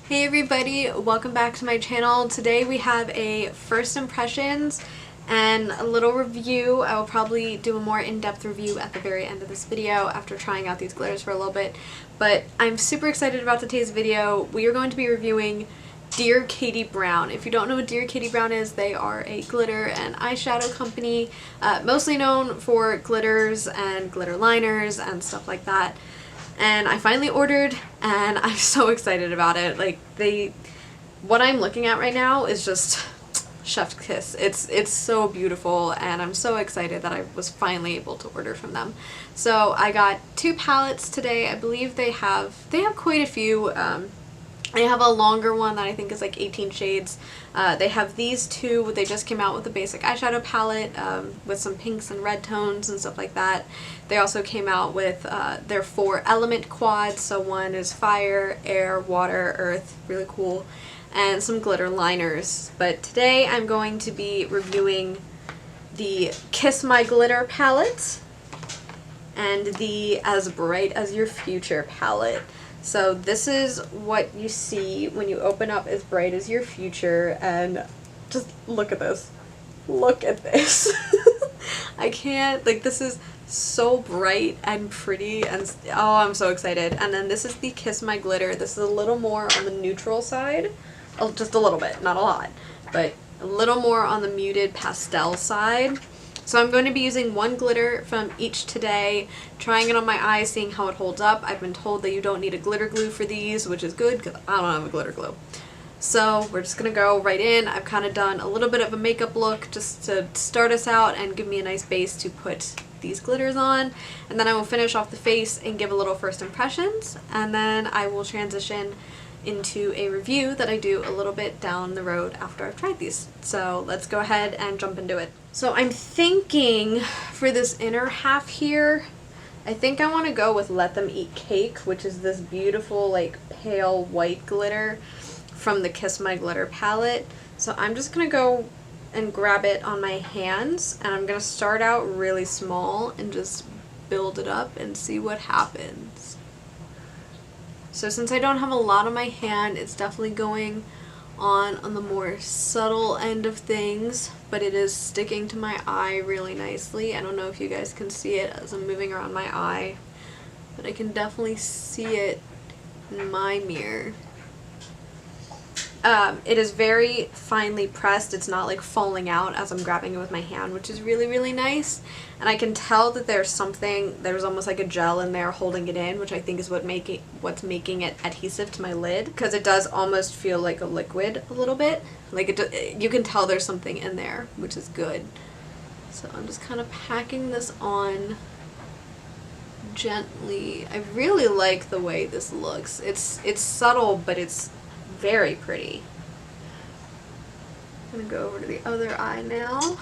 Hey everybody, welcome back to my channel. Today we have a first impressions and a little review. I will probably do a more in-depth review at the very end of this video after trying out these glitters for a little bit. But I'm super excited about today's video. We are going to be reviewing Dear Katie Brown. If you don't know what Dear Katie Brown is, they are a glitter and eyeshadow company, mostly known for glitters and glitter liners and stuff like that. And I finally ordered and I'm so excited about it. What I'm looking at right now is just chef's kiss. It's so beautiful and I'm so excited that I was finally able to order from them. So I got 2 palettes today. I believe they have quite a few. They have a longer one that I think is like 18 shades. They have these 2. They just came out with a basic eyeshadow palette with some pinks and red tones and stuff like that. They also came out with their 4 element quads. So one is fire, air, water, earth. Really cool. And some glitter liners. But today I'm going to be reviewing the Kiss My Glitter palette and the As Bright as Your Future palette. So this is what you see when you open up As Bright as Your Future, and just look at this. Look at this. I can't, this is so bright and pretty, and oh, I'm so excited. And then this is the Kiss My Glitter. This is a little more on the neutral side. Oh, just a little bit, not a lot, but a little more on the muted pastel side. So I'm going to be using 1 glitter from each today, trying it on my eyes, seeing how it holds up. I've been told that you don't need a glitter glue for these, which is good because I don't have a glitter glue. So we're just going to go right in. I've kind of done a little bit of a makeup look just to start us out and give me a nice base to put these glitters on. And then I will finish off the face and give a little first impressions. And then I will transition into a review that I do a little bit down the road after I've tried these. So let's go ahead and jump into it. So I'm thinking for this inner half here, I think I want to go with Let Them Eat Cake, which is this beautiful pale white glitter from the Kiss My Glitter palette. So I'm just going to go and grab it on my hands, and I'm going to start out really small and just build it up and see what happens. So since I don't have a lot on my hand, it's definitely going on the more subtle end of things, but it is sticking to my eye really nicely. I don't know if you guys can see it as I'm moving around my eye, but I can definitely see it in my mirror. It is very finely pressed. It's not falling out as I'm grabbing it with my hand, which is really, really nice. And I can tell that there's almost like a gel in there holding it in, which I think is what's making it adhesive to my lid, because it does almost feel like a liquid a little bit. You can tell there's something in there, which is good. So I'm just kind of packing this on gently. I really like the way this looks. It's subtle, but it's very pretty. I'm gonna go over to the other eye now.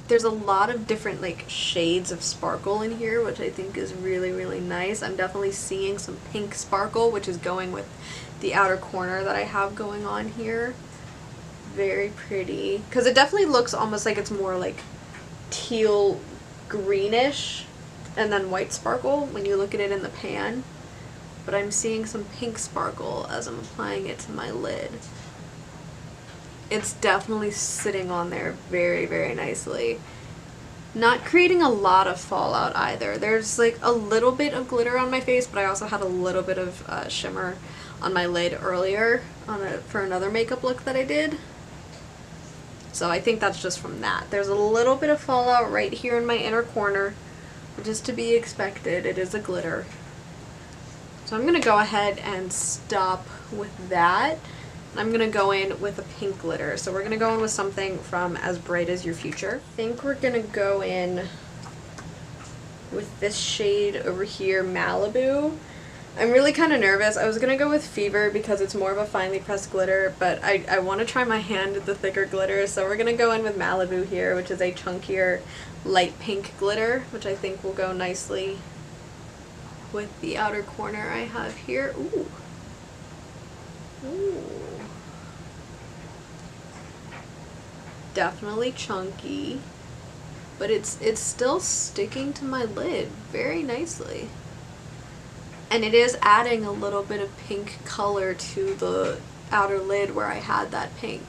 There's a lot of different shades of sparkle in here, which I think is really, really nice. I'm definitely seeing some pink sparkle, which is going with the outer corner that I have going on here. Very pretty. Because it definitely looks almost like it's more teal greenish and then white sparkle when you look at it in the pan. But I'm seeing some pink sparkle as I'm applying it to my lid. It's definitely sitting on there very, very nicely. Not creating a lot of fallout either. There's a little bit of glitter on my face, but I also had a little bit of shimmer on my lid earlier for another makeup look that I did. So I think that's just from that. There's a little bit of fallout right here in my inner corner, which is to be expected. It is a glitter. So I'm going to go ahead and stop with that. I'm going to go in with a pink glitter. So we're going to go in with something from As Bright as Your Future. I think we're going to go in with this shade over here, Malibu. I'm really kind of nervous. I was going to go with Fever because it's more of a finely pressed glitter, but I want to try my hand at the thicker glitter. So we're going to go in with Malibu here, which is a chunkier light pink glitter, which I think will go nicely with the outer corner I have here. Ooh. Ooh. Definitely chunky, but it's still sticking to my lid very nicely. And it is adding a little bit of pink color to the outer lid where I had that pink.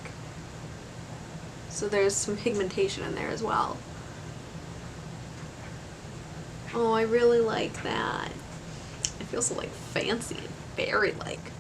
So there's some pigmentation in there as well. Oh, I really like that. It feels so like fancy and fairy-like.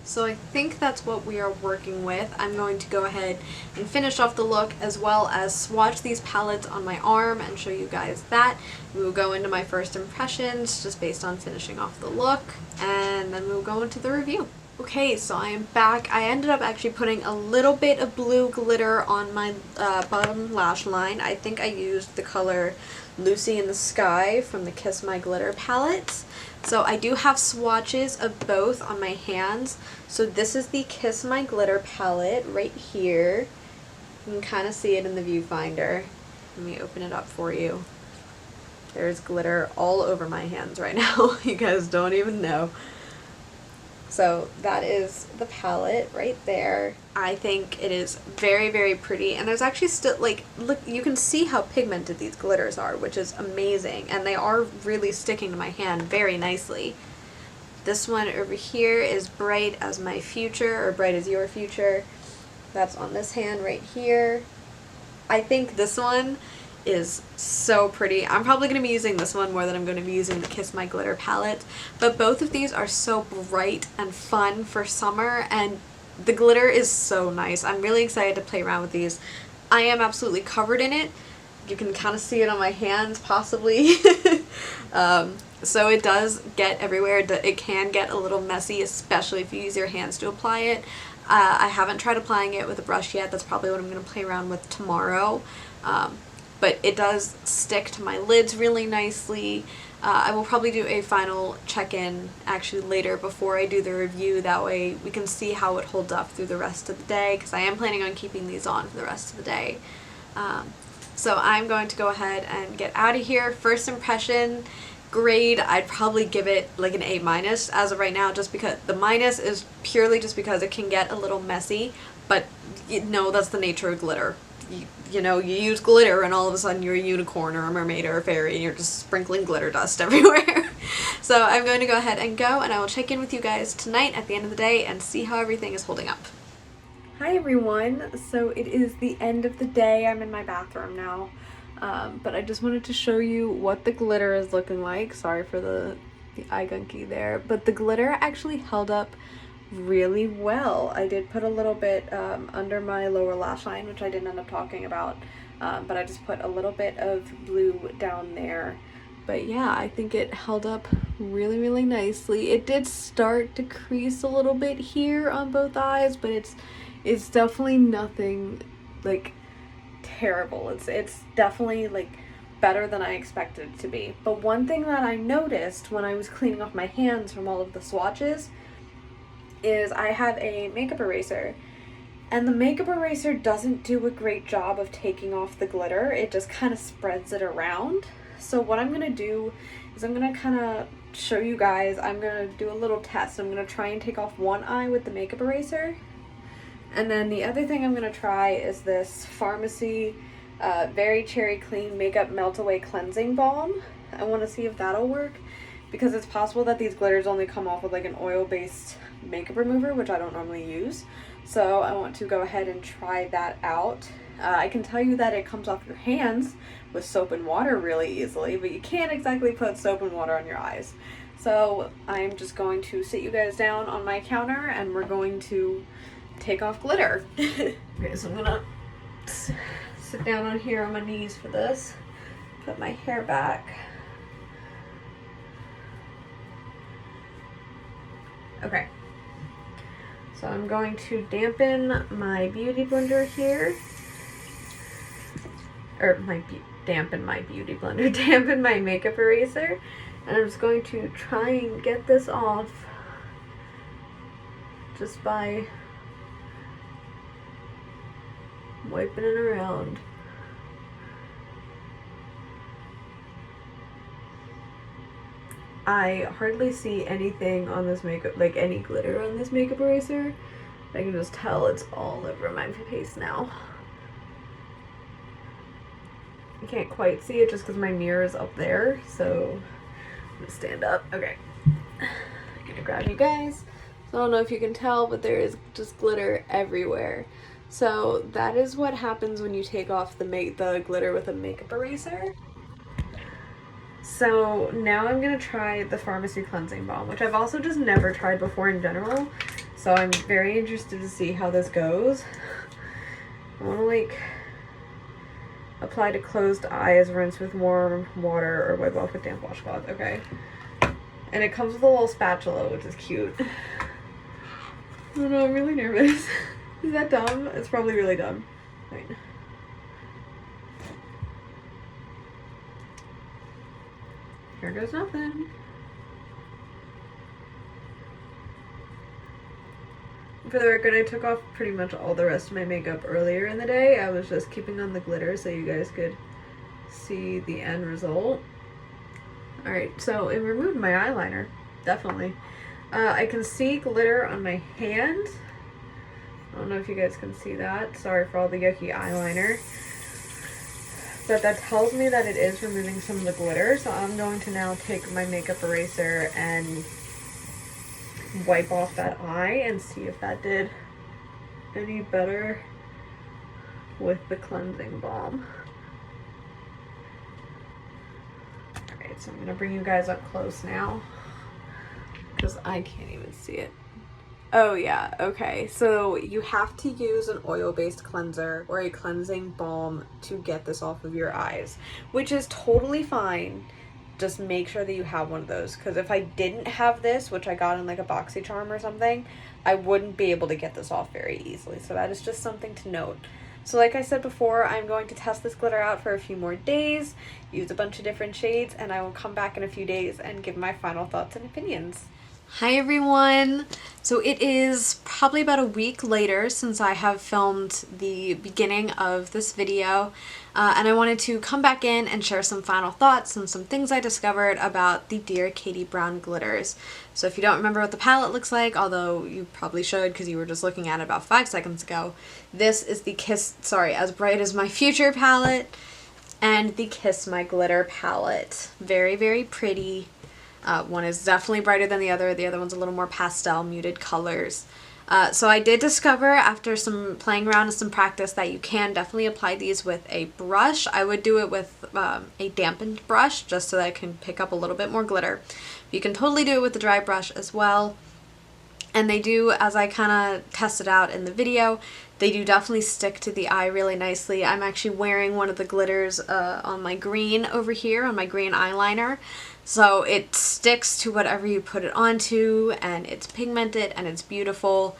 So I think that's what we are working with. I'm going to go ahead and finish off the look as well as swatch these palettes on my arm and show you guys that. We will go into my first impressions just based on finishing off the look, and then we'll go into the review. Okay, so I am back. I ended up actually putting a little bit of blue glitter on my bottom lash line. I think I used the color Lucy in the Sky from the Kiss My Glitter palette. So I do have swatches of both on my hands. So this is the Kiss My Glitter palette right here. You can kind of see it in the viewfinder. Let me open it up for you. There's glitter all over my hands right now. You guys don't even know. So that is the palette right there. I think it is very, very pretty, and there's actually still, like, look, you can see how pigmented these glitters are, which is amazing, and they are really sticking to my hand very nicely. This one over here is Bright as My Future, or Bright as Your Future. That's on this hand right here. I think this one is so pretty. I'm probably going to be using this one more than I'm going to be using the Kiss My Glitter palette, but both of these are so bright and fun for summer, and the glitter is so nice. I'm really excited to play around with these. I am absolutely covered in it. You can kind of see it on my hands possibly. So it does get everywhere. It can get a little messy, especially if you use your hands to apply it. I haven't tried applying it with a brush yet. That's probably what I'm going to play around with tomorrow. But it does stick to my lids really nicely. I will probably do a final check-in actually later before I do the review. That way we can see how it holds up through the rest of the day, because I am planning on keeping these on for the rest of the day. So I'm going to go ahead and get out of here. First impression grade, I'd probably give it like an A- as of right now, just because the minus is purely just because it can get a little messy, but you know, that's the nature of glitter. You know, you use glitter and all of a sudden you're a unicorn or a mermaid or a fairy and you're just sprinkling glitter dust everywhere. So I'm going to go ahead and go, and I will check in with you guys tonight at the end of the day and see how everything is holding up. Hi everyone, so it is the end of the day. I'm in my bathroom now, but I just wanted to show you what the glitter is looking like. Sorry for the eye gunky there, but the glitter actually held up really well. I did put a little bit under my lower lash line, which I didn't end up talking about, but I just put a little bit of blue down there. But yeah, I think it held up really, really nicely. It did start to crease a little bit here on both eyes, but it's definitely nothing like terrible. It's definitely like better than I expected it to be. But one thing that I noticed when I was cleaning off my hands from all of the swatches is I have a makeup eraser, and the makeup eraser doesn't do a great job of taking off the glitter. It just kind of spreads it around. So what I'm gonna do is I'm gonna kind of show you guys. I'm gonna do a little test. I'm gonna try and take off one eye with the makeup eraser, and then the other thing I'm gonna try is this Pharmacy Very Cherry Clean Makeup Melt Away Cleansing Balm. I want to see if that'll work, because it's possible that these glitters only come off with like an oil-based makeup remover, which I don't normally use. So I want to go ahead and try that out. I can tell you that it comes off your hands with soap and water really easily, but you can't exactly put soap and water on your eyes. So I'm just going to sit you guys down on my counter and we're going to take off glitter. Okay, so I'm gonna sit down on here on my knees for this, put my hair back. Okay, so I'm going to dampen my beauty blender here, or dampen my makeup eraser, and I'm just going to try and get this off just by wiping it around. I hardly see anything on this makeup, like any glitter on this makeup eraser, I can just tell it's all over my face now. You can't quite see it just because my mirror is up there, so I'm gonna stand up. Okay. I'm gonna grab you guys. So I don't know if you can tell, but there is just glitter everywhere. So that is what happens when you take off the glitter with a makeup eraser. So now I'm gonna try the Pharmacy Cleansing Balm, which I've also just never tried before in general. So I'm very interested to see how this goes. I wanna like apply to closed eyes, rinse with warm water, or wipe off with damp washcloth. Okay. And it comes with a little spatula, which is cute. Oh no, I'm really nervous. Is that dumb? It's probably really dumb. Right. Here goes nothing. For the record, I took off pretty much all the rest of my makeup earlier in the day. I was just keeping on the glitter so you guys could see the end result. Alright, so it removed my eyeliner. Definitely. I can see glitter on my hand. I don't know if you guys can see that. Sorry for all the yucky eyeliner. But that tells me that it is removing some of the glitter. So I'm going to now take my makeup eraser and wipe off that eye and see if that did any better with the cleansing balm. Alright, so I'm going to bring you guys up close now because I can't even see it. Oh yeah, okay, so you have to use an oil-based cleanser or a cleansing balm to get this off of your eyes, which is totally fine. Just make sure that you have one of those, because if I didn't have this, which I got in like a BoxyCharm or something, I wouldn't be able to get this off very easily. So that is just something to note. So like I said before, I'm going to test this glitter out for a few more days, use a bunch of different shades, and I will come back in a few days and give my final thoughts and opinions. Hi everyone! So it is probably about a week later since I have filmed the beginning of this video, and I wanted to come back in and share some final thoughts and some things I discovered about the Dear Katie Brown glitters. So if you don't remember what the palette looks like, although you probably should because you were just looking at it about 5 seconds ago, this is the As Bright as My Future palette and the Kiss My Glitter palette. Very, very pretty. One is definitely brighter than the other one's a little more pastel, muted colors. So I did discover after some playing around and some practice that you can definitely apply these with a brush. I would do it with a dampened brush just so that I can pick up a little bit more glitter. You can totally do it with a dry brush as well. And they do, as I kind of tested out in the video, they do definitely stick to the eye really nicely. I'm actually wearing one of the glitters on my green over here, on my green eyeliner. So it sticks to whatever you put it onto, and it's pigmented and it's beautiful.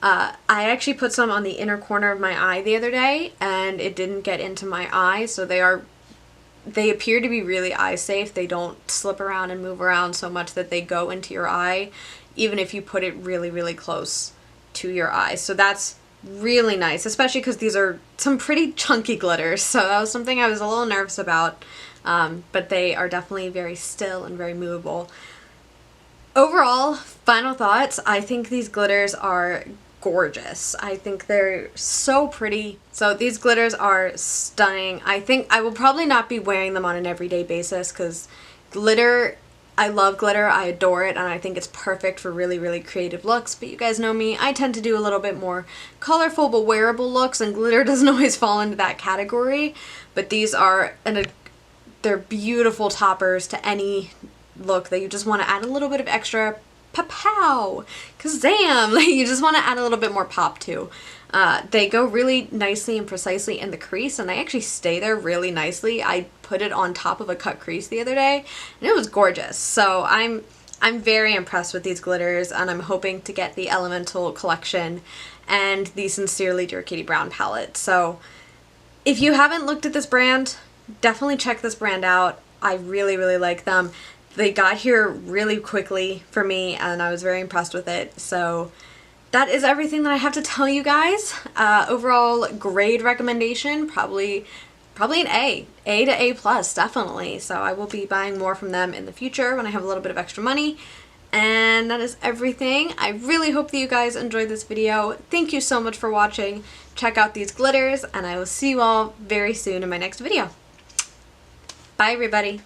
I actually put some on the inner corner of my eye the other day, and it didn't get into my eye, so they appear to be really eye safe. They don't slip around and move around so much that they go into your eye, even if you put it really, really close to your eye. So that's really nice, especially because these are some pretty chunky glitters, so that was something I was a little nervous about. But they are definitely very still and very movable. Overall, final thoughts, I think these glitters are gorgeous. I think they're so pretty. So these glitters are stunning. I think I will probably not be wearing them on an everyday basis because glitter, I love glitter, I adore it, and I think it's perfect for really, really creative looks. But you guys know me, I tend to do a little bit more colorful but wearable looks, and glitter doesn't always fall into that category. But these are they're beautiful toppers to any look that you just want to add a little bit of extra pow, kazam, you just want to add a little bit more pop to. They go really nicely and precisely in the crease, and they actually stay there really nicely. I put it on top of a cut crease the other day, and it was gorgeous. So I'm very impressed with these glitters, and I'm hoping to get the Elemental collection and the Sincerely Dear Katie Brown palette. So if you haven't looked at this brand, definitely check this brand out. I really, really like them. They got here really quickly for me, and I was very impressed with it. So that is everything that I have to tell you guys. Overall grade recommendation, probably an A to A+, definitely. So I will be buying more from them in the future when I have a little bit of extra money. And that is everything. I really hope that you guys enjoyed this video. Thank you so much for watching. Check out these glitters, and I will see you all very soon in my next video. Bye, everybody.